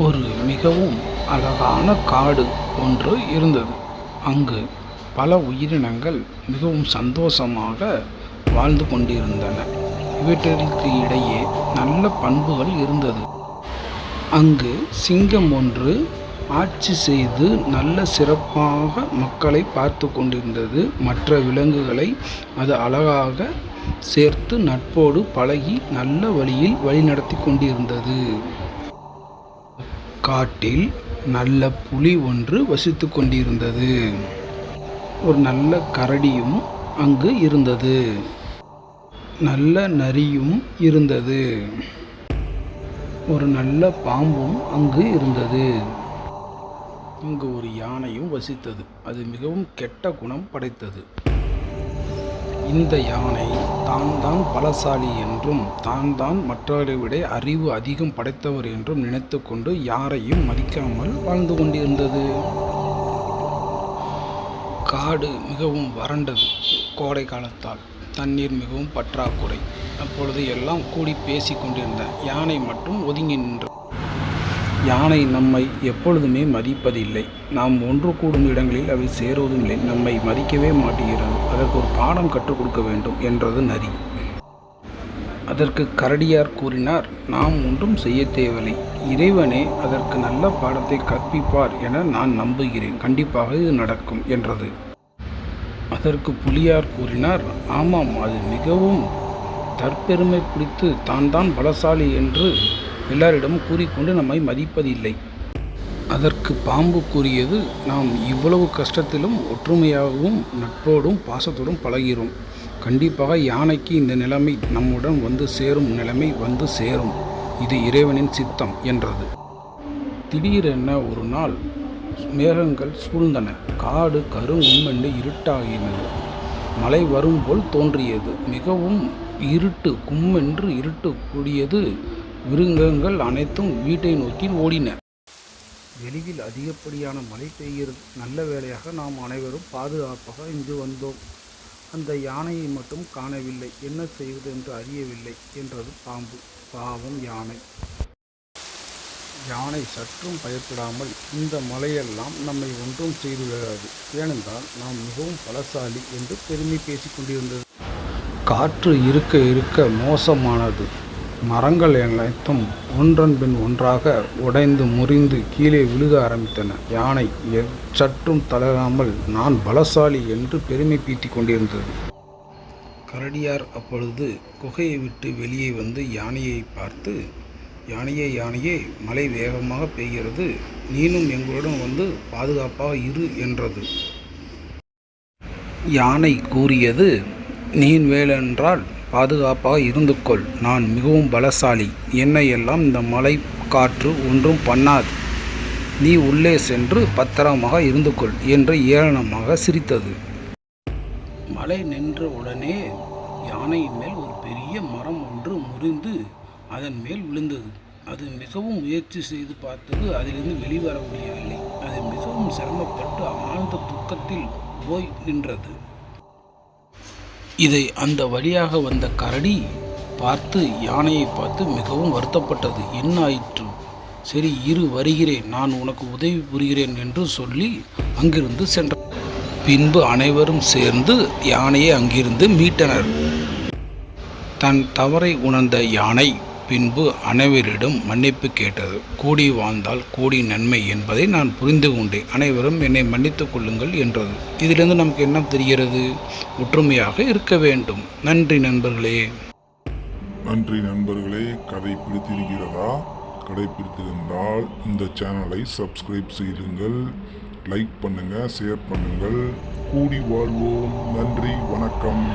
ஒரு மிகவும் அழகான காடு ஒன்று இருந்தது. அங்கு பல உயிரினங்கள் மிகவும் சந்தோஷமாக வாழ்ந்து கொண்டிருந்தன. இவற்றிற்கு இடையே நல்ல பண்புகள் இருந்தது. அங்கு சிங்கம் ஒன்று ஆட்சி செய்து நல்ல சிறப்பாக மக்களை பார்த்து கொண்டிருந்தது. மற்ற விலங்குகளை அது அழகாக சேர்த்து நட்போடு பழகி நல்ல வழியில் வழிநடத்தி கொண்டிருந்தது. காட்டில் நல்ல புலி ஒன்று வசித்து கொண்டிருந்தது. ஒரு நல்ல கரடியும் அங்கு இருந்தது. நல்ல நரியும் இருந்தது. ஒரு நல்ல பாம்பும் அங்கு இருந்தது. அங்கு ஒரு யானையும் வசித்தது. அது மிகவும் கெட்ட குணம் படைத்தது. இந்த யானை தான் பலசாலி என்றும் தான் மற்றவரை விட அறிவு அதிகம் படைத்தவர் என்றும் நினைத்து கொண்டு யாரையும் மதிக்காமல் வாழ்ந்து கொண்டிருந்தது. காடு மிகவும் வறண்டது. கோடை காலத்தால் தண்ணீர் மிகவும் பற்றாக்குறை. அப்பொழுது எல்லாம் கூடி பேசி கொண்டிருந்த யானை மட்டும் ஒதுங்கி நின்றது. யானை நம்மை எப்பொழுதுமே மதிப்பதில்லை. நாம் ஒன்று கூடும் இடங்களில் அவை சேருவதும் இல்லை. நம்மை மதிக்கவே மாட்டுகிறது. அதற்கு ஒரு பாடம் கற்றுக் கொடுக்க வேண்டும் என்றது நரி. அதற்கு கரடியார் கூறினார், நாம் ஒன்றும் செய்ய தேவையில்லை. இறைவனே அதற்கு நல்ல பாடத்தை கற்பிப்பார் என நான் நம்புகிறேன். கண்டிப்பாக இது நடக்கும் என்றது. அதற்கு புலியார் கூறினார், ஆமாம், அது மிகவும் தற்பெருமை பிடித்து தான் பலசாலி என்று எல்லாரிடமும் கூறிக்கொண்டு நம்மை மதிப்பதில்லை. அதற்கு பாம்பு கூறியது, நாம் இவ்வளவு கஷ்டத்திலும் ஒற்றுமையாகவும் நட்போடும் பாசத்தோடும் பழகிறோம். கண்டிப்பாக யானைக்கு இந்த நிலைமை நம்முடன் வந்து சேரும் நிலைமை வந்து சேரும். இது இறைவனின் சித்தம் என்றது. திடீரென ஒரு நாள் மேகங்கள் சூழ்ந்தன. காடு கருங்கும்மென்று இருட்டாகினது. மழை வரும் போல் தோன்றியது. மிகவும் இருட்டு, கும்மென்று இருட்டு கூடியது. மிருகங்கள் அனைத்தும் வீட்டை நோக்கி ஓடின. வெளியில் அதிகப்படியான மழை பெய்கிறது. நல்ல வேளையாக நாம் அனைவரும் பாதுகாப்பாக இங்கு வந்தோம். அந்த யானையை மட்டும் காணவில்லை. என்ன செய்வது என்று அறியவில்லை என்றது பாம்பு. பாவம் யானை. யானை சற்றும் பயப்படாமல், இந்த மழையெல்லாம் நம்மை ஒன்றும் செய்து விடாது. ஏனென்றால் நாம் மிகவும் பலசாலி என்று பெருமை பேசிக் கொண்டிருந்தது. காற்று இருக்க இருக்க மோசமானது. மரங்கள் அனைத்தும் ஒன்றன் பின் ஒன்றாக உடைந்து முறிந்து கீழே விழுக ஆரம்பித்தன. யானை சற்றும் தளராமல் நான் பலசாலி என்று பெருமை பீத்திக் கொண்டிருந்தது. கரடியார் அப்பொழுது குகையை விட்டு வெளியே வந்து யானையை பார்த்து, யானையே, மழை வேகமாக பெய்கிறது. நீனும் எங்களுடன் வந்து பாதுகாப்பாக இரு என்றது. யானை கூறியது, நீ வேலென்றால் பாதுகாப்பாக இருந்து கொள். நான் மிகவும் பலசாலி. என்னை எல்லாம் இந்த மழை காற்று ஒன்றும் பண்ணாது. நீ உள்ளே சென்று பத்திரமாக இருந்து கொள் என்று ஏளனமாக சிரித்தது. மழை நின்ற உடனே யானையின் மேல் ஒரு பெரிய மரம் ஒன்று முறிந்து அதன் மேல் விழுந்தது. அது மிகவும் முயற்சி செய்து பார்த்தது. அதிலிருந்து வெளிவர முடியவில்லை. அது மிகவும் சிரமப்பட்டு ஆழ்ந்த துக்கத்தில் போய் நின்றது. இதை அந்த வழியாக வந்த கரடி பார்த்து யானையை பார்த்து மிகவும் வருத்தப்பட்டது. என்ன ஆயிற்று? சரி இரு, வருகிறேன், நான் உனக்கு உதவி புரிகிறேன் என்று சொல்லி அங்கிருந்து சென்றார். பின்பு அனைவரும் சேர்ந்து யானையை அங்கிருந்து மீட்டனர். தன் தவறை உணர்ந்த யானை பின்பு அனைவரிடம் மன்னிப்பு கேட்டது. கூடி வாழ்ந்தால் கூடி நன்மை என்பதை நான் புரிந்து கொண்டேன். அனைவரும் என்னை மன்னித்துக் கொள்ளுங்கள் என்றது. இதிலிருந்து நமக்கு என்ன தெரிகிறது? ஒற்றுமையாக இருக்க வேண்டும். நன்றி நண்பர்களே. நன்றி நண்பர்களே. கதை பிடித்திருக்கிறதா? கதை பிடித்திருந்தால் இந்த சேனலை சப்ஸ்கிரைப் செய்யுங்கள், லைக் பண்ணுங்கள், ஷேர் பண்ணுங்கள். கூடி வாழ்வோம். நன்றி, வணக்கம்.